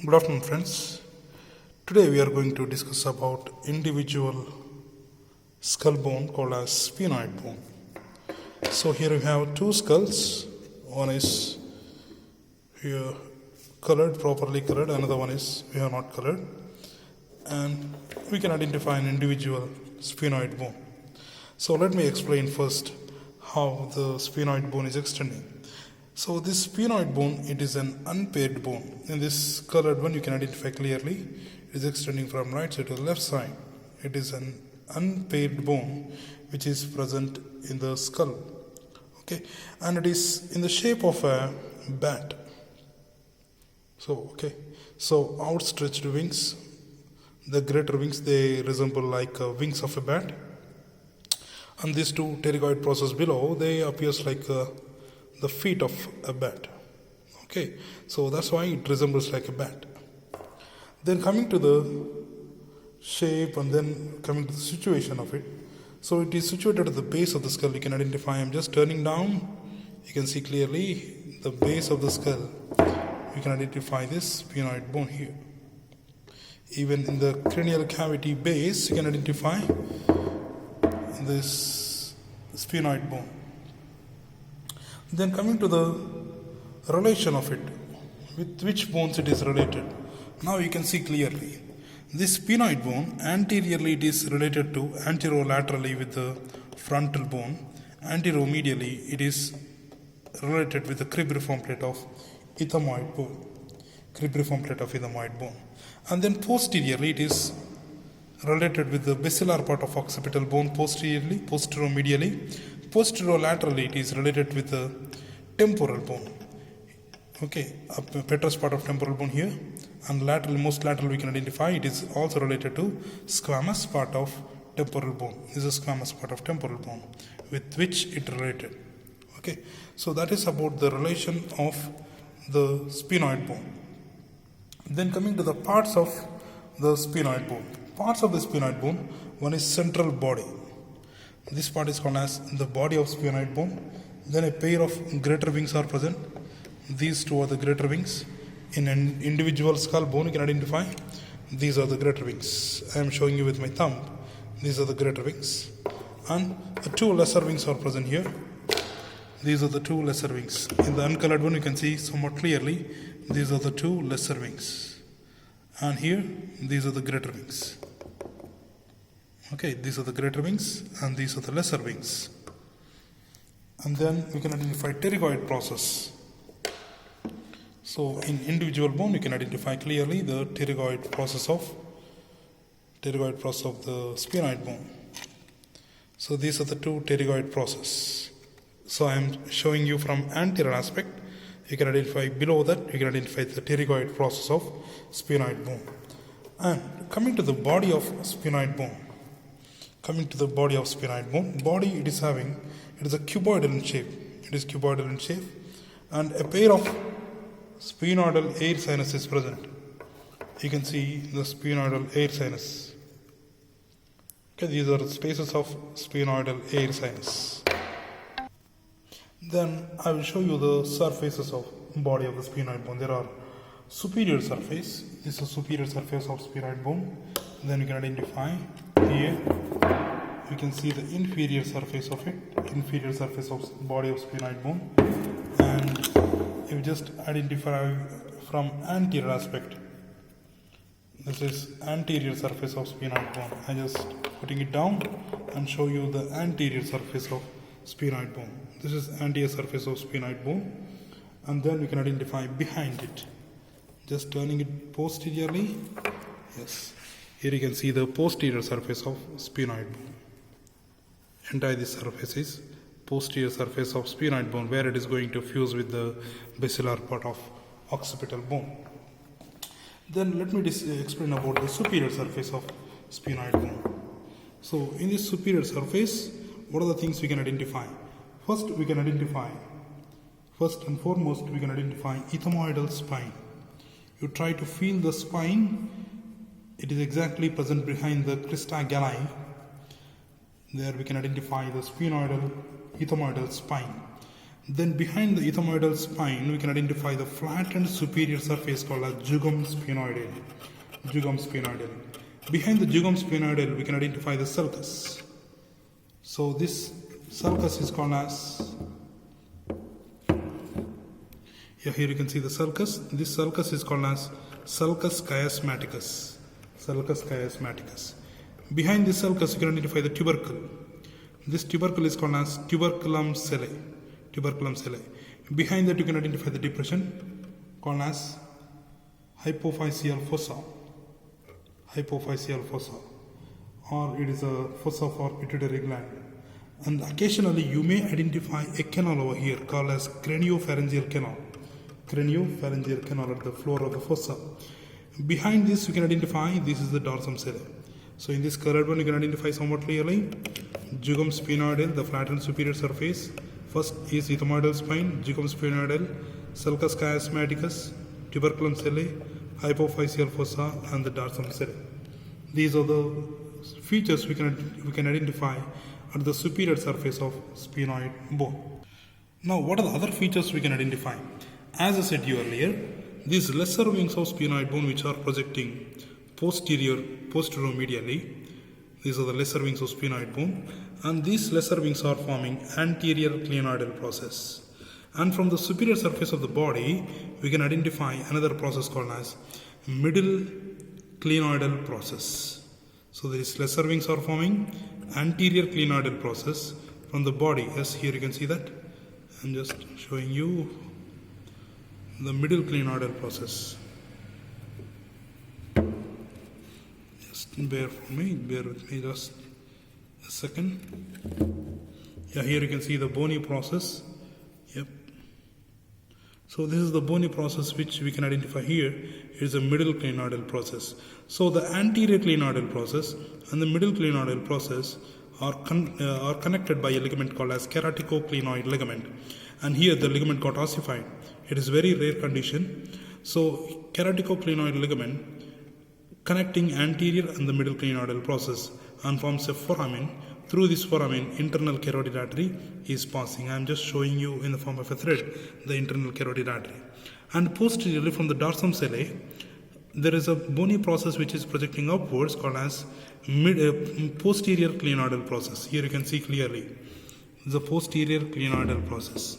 Good afternoon, friends. Today we are going to discuss about individual skull bone called as sphenoid bone. So here we have two skulls. One is here colored, properly colored. Another one is we have not colored, and we can identify an individual sphenoid bone. So let me explain first how the sphenoid bone is extending. So this sphenoid bone, it is an unpaired bone. In this colored one, you can identify clearly. It is extending from right side to the left side. It is an unpaired bone which is present in the skull. Okay, and it is in the shape of a bat. So outstretched wings. The greater wings, they resemble like wings of a bat. And these two pterygoid process below, they appears like the feet of a bat. Okay, so that's why it resembles like a bat. Then coming to the shape and then coming to the situation of it. So it is situated at the base of the skull. You can identify, I'm just turning down. You can see clearly the base of the skull. You can identify this sphenoid bone here. Even in the cranial cavity base, you can identify this sphenoid bone. Then coming to the relation of it, with which bones it is related. Now you can see clearly. This sphenoid bone, anteriorly it is related to anterolaterally with the frontal bone. Anteromedially it is related with the cribriform plate of ethmoid bone. Cribriform plate of ethmoid bone. And then posteriorly it is related with the basilar part of occipital bone posteriorly, posteromedially. Posterolaterally it is related with the temporal bone. Okay, a petrous part of temporal bone here, and lateral, most lateral we can identify, it is also related to squamous part of temporal bone. This is squamous part of temporal bone with which it related. Okay, so that is about the relation of the sphenoid bone. Then coming to the parts of the sphenoid bone. Parts of the sphenoid bone, one is central body. This part is called as the body of sphenoid bone. Then a pair of greater wings are present. These two are the greater wings. In an individual skull bone, you can identify these are the greater wings. I am showing you with my thumb. These are the greater wings. And the two lesser wings are present here. These are the two lesser wings. In the uncolored one, you can see somewhat clearly. These are the two lesser wings. And here, these are the greater wings. Okay, these are the greater wings and these are the lesser wings. And then we can identify pterygoid process. So in individual bone, you can identify clearly the pterygoid process of the sphenoid bone. So these are the two pterygoid process. So I am showing you from anterior aspect. You can identify below that, you can identify the pterygoid process of sphenoid bone. And coming to the body of sphenoid bone. Body it is a cuboidal in shape. It is cuboidal in shape, and a pair of sphenoidal air sinus is present. You can see the sphenoidal air sinus. Okay, these are the spaces of sphenoidal air sinus. Then I will show you the surfaces of body of the sphenoid bone. There are superior surface. This is superior surface of sphenoid bone. Then you can identify here. You can see the inferior surface of it, inferior surface of body of sphenoid bone, and you just identify from anterior aspect. This is anterior surface of sphenoid bone. I just putting it down and show you the anterior surface of sphenoid bone. This is anterior surface of sphenoid bone, and then we can identify behind it. Just turning it posteriorly. Yes, here you can see the posterior surface of sphenoid bone. Entire this surface is posterior surface of sphenoid bone, where it is going to fuse with the basilar part of occipital bone. Then let me explain about the superior surface of sphenoid bone. So in this superior surface, what are the things we can identify? First and foremost, we can identify ethmoidal spine. You try to feel the spine. It is exactly present behind the crista galli. There we can identify the ethmoidal spine. Then behind the ethmoidal spine, we can identify the flattened superior surface called as jugum sphenoidal. Jugum sphenoidal. Behind the jugum sphenoidal, we can identify the sulcus. So this sulcus is called as, here you can see the sulcus. This sulcus is called as sulcus chiasmaticus. Sulcus chiasmaticus. Behind this sulcus, you can identify the tubercle. This tubercle is called as tuberculum sellae. Tuberculum sellae. Behind that, you can identify the depression called as hypophyseal fossa. Hypophyseal fossa, or it is a fossa for pituitary gland. And occasionally, you may identify a canal over here called as craniopharyngeal canal. Craniopharyngeal canal at the floor of the fossa. Behind this, you can identify this is the dorsum sellae. So in this colored one, you can identify somewhat clearly jugum sphenoidal, the flattened superior surface. First is ethmoidal spine, jugum sphenoidal, sulcus chiasmaticus, tuberculum sellae, hypophyseal fossa, and the dorsum sellae. These are the features we can identify at the superior surface of sphenoid bone. Now, what are the other features we can identify? As I said earlier, these lesser wings of sphenoid bone which are projecting posteromedially. These are the lesser wings of sphenoid bone, and these lesser wings are forming anterior clinoidal process. And from the superior surface of the body, we can identify another process called as middle clinoidal process. So these lesser wings are forming anterior clinoidal process from the body. Yes, here you can see that. I'm just showing you the middle clinoidal process. Bear with me just a second. Here you can see the bony process. Yep. So this is the bony process which we can identify here. It is a middle clinoidal process. So the anterior clinoidal process and the middle clinoidal process are connected by a ligament called as keratoclinoid ligament. And here the ligament got ossified. It is very rare condition. So keratoclinoid ligament connecting anterior and the middle clinoidal process and forms a foramen. Through this foramen, internal carotid artery is passing. I am just showing you in the form of a thread the internal carotid artery. And posteriorly from the dorsum sellae, there is a bony process which is projecting upwards called as posterior clinoidal process. Here you can see clearly the posterior clinoidal process.